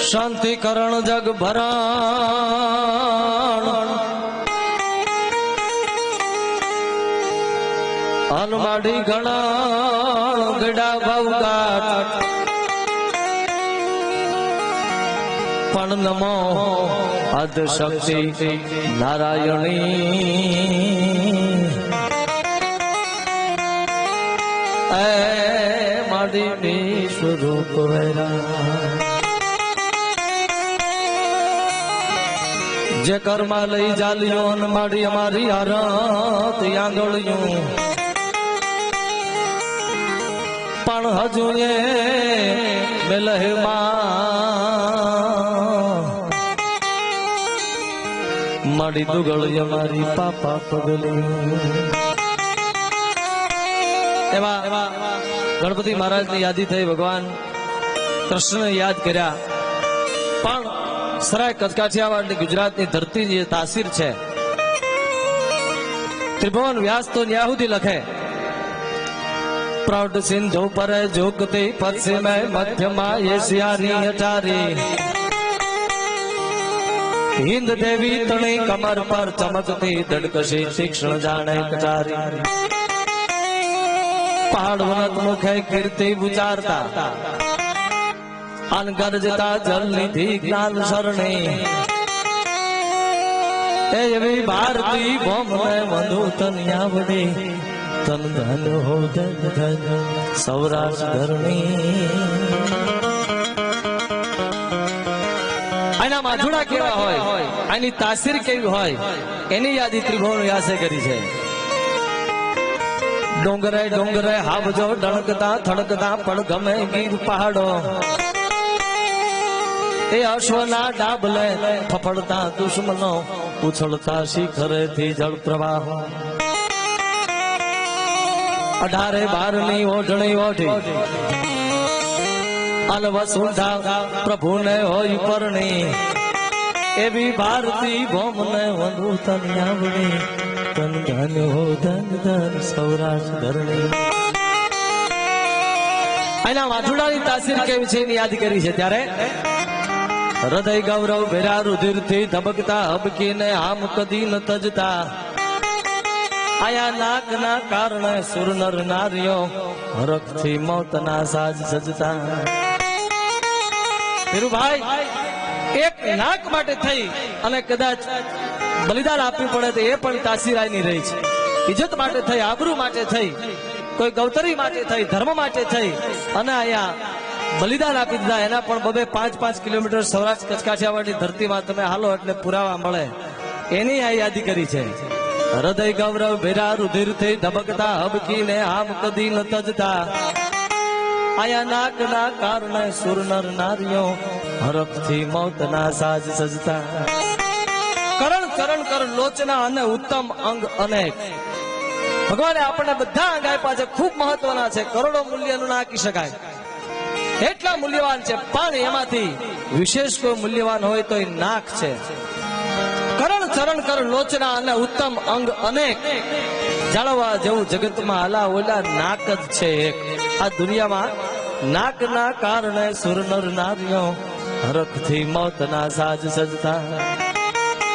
શાંતિ કરણ જગ ભરણ અનમાડી ગણ ગડા ભવગાટ પણ નમો અદ શક્તિ નારાયણી એ માડી સ્વરૂપ વેરા જે કર્મા લઈ જાલિયો ન માડી અમારી આરત આંગળિયું પણ હજુ એ મેલહેમાં માડી દુગળી અમારી પાપા પગલી એવા ગણપતિ મહારાજ ની યાદી થઈ ભગવાન કૃષ્ણ યાદ કર્યા પણ સરાય કચકાઠિયાવાડ ગુજરાતની ધરતી જે તાસીર છે ત્રિભુવન વ્યાસ તો ન્યા સુધી લખે પ્રૌઢ સિંધુ પર ઝુકતી પશ્ચિમે મધ્યમાં એશિયાની અટારી હિન્દ દેવી તણી કમર પર ચમકતી દડકશી તીક્ષ્ણ જાણે કટારી પહાડ વનત મુખે કીર્તિ ઉચારતા અનગરજતા જલ નિધિ જ્ઞાન શરણી એવી ભારતી ભોમને વધુ તન્યા વડી તન ધન હો ધન ધન સૌરાષ્ટ્ર ધરણી આના માધુડા કેવા હોય આની તાસીર કેવી હોય એની યાદી ત્રિભુવન વ્યાસે કરી છે ડોંગરે ડોંગરે હાવજો ડણકતા થડકતા પણ ગમે ગીર પહાડો એ અશ્વના ડાબલે ફફડતા દુશ્મનો ઉછળતા શિખરેથી જળ પ્રવાહ 18 બારની ઓઢણી ઓઢી અનવસુંઠા પ્રભુને હોય પરણી એવી ભારતી ભોમને વધુ તન્યાવડી તન ધન હો ધન ધન સૌરાષ્ટ્ર ધરણી આના વાધુડાની તાસીર કેવી છે એની યાદ કરી છે ત્યારે હૃદય ગૌરવ ભેરા રુધિર થી ધબકતા હબકીને આમ કદી ન તજતા આયા નાક ના કારણે સુરનર નારીઓ હરખથી મોતના સાજ સજતા ધીરુભાઈ એક નાક માટે થઈ અને કદાચ બલિદાન આપવું પડે તો એ પણ તાસીરાની રહી છે ઇજ્જત માટે થઈ આબરૂ માટે થઈ કોઈ ગૌતરી માટે થઈ ધર્મ માટે થઈ અને આયા બલિદાન આપી દીધા એના પણ 2-5 કિલોમીટર સૌરાષ્ટ્ર કચકાઠિયાવાડની ધરતીમાં તમે હાલો એટલે પુરાવા મળે એની આ યાદી કરી છે હૃદય ગૌરવ ભેરા રુધિર થી ધબકતા હબકીને આમ કદી ન તજતા આયા નાક ના કારણે સુરનર નારીઓ હરખથી મોતના સાજ સજતા કરણ કરણ કર લોચના અને ઉત્તમ અંગ અનેક ભગવાને આપણને બધા અંગ આપ્યા છે ખૂબ મહત્વના છે કરોડો મૂલ્યનું ના આંકી શકાય એટલા મૂલ્યવાન છે પણ એમાંથી વિશેષ કોઈ મૂલ્યવાન હોય તો એ નાક છે કરણ ચરણ કર લોચના અને ઉત્તમ અંગ અનેક જાળવવા જેવું જગતમાં આલા ઓલા નાક જ છે એક આ દુનિયામાં નાકના કારણે સુરનર નારીઓ હરખથી મોતના સાજ સજતા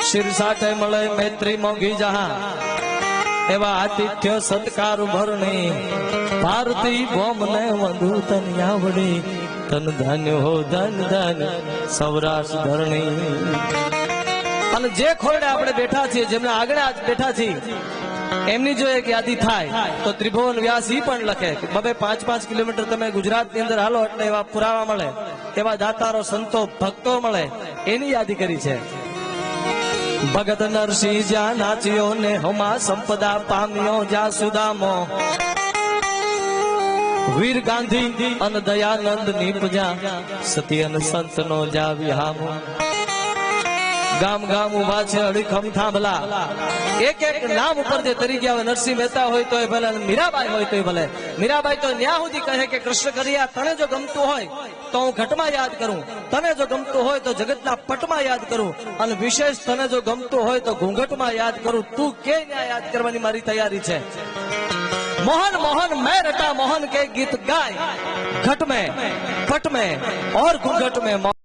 શિર સાથે મળે મૈત્રી મોંઘી જહા એવા આતિથ્ય સત્કાર ભરણી ભારતી ભોમને વધુ તન્યાવડી તન ધન્ય હો ધન ધન સૌરાષ્ટ્ર ધરણી અને જે ખોરડે આપણે બેઠા છીએ જેમને આગળ આજ બેઠા છીએ એમની જો એક યાદી થાય તો ત્રિભુવન વ્યાસ ઈ પણ લખે કે 2-5 કિલોમીટર તમે ગુજરાતની અંદર હાલો એટલે એવા પુરાવા મળે એવા દાતારો સંતો ભક્તો મળે એની યાદી કરી છે ભગત નરસિંહ જ્યાં નાચ્યો ને હમા સંપદા પામ્યો જ્યાં સુદામો વીર ગાંધી અને દયાનંદ નીપજા સત્યન સંત નો જા વિહામો ગામ ગામ ઉભા છે અડીખમ થાંભલા એક એક નામ ઉપર જે તરી ગયા હોય નરસિંહ મહેતા હોય તો ભલે મીરાબાઈ હોય તો ભલે મીરાબાઈ તો ન્યા સુધી કહે કે કૃષ્ણ કરિયા તને જો ગમતું હોય તો હું ઘટમાં યાદ કરું તને જો ગમતું હોય તો જગતના પટમાં યાદ કરું અને વિશેષ તને જો ગમતું હોય તો ઘૂંઘટમાં યાદ કરું તું કે ન્યા યાદ કરવાની મારી તૈયારી છે मोहन मोहन मैं रटा मोहन के गीत गाए घट में पट में और घूंघट में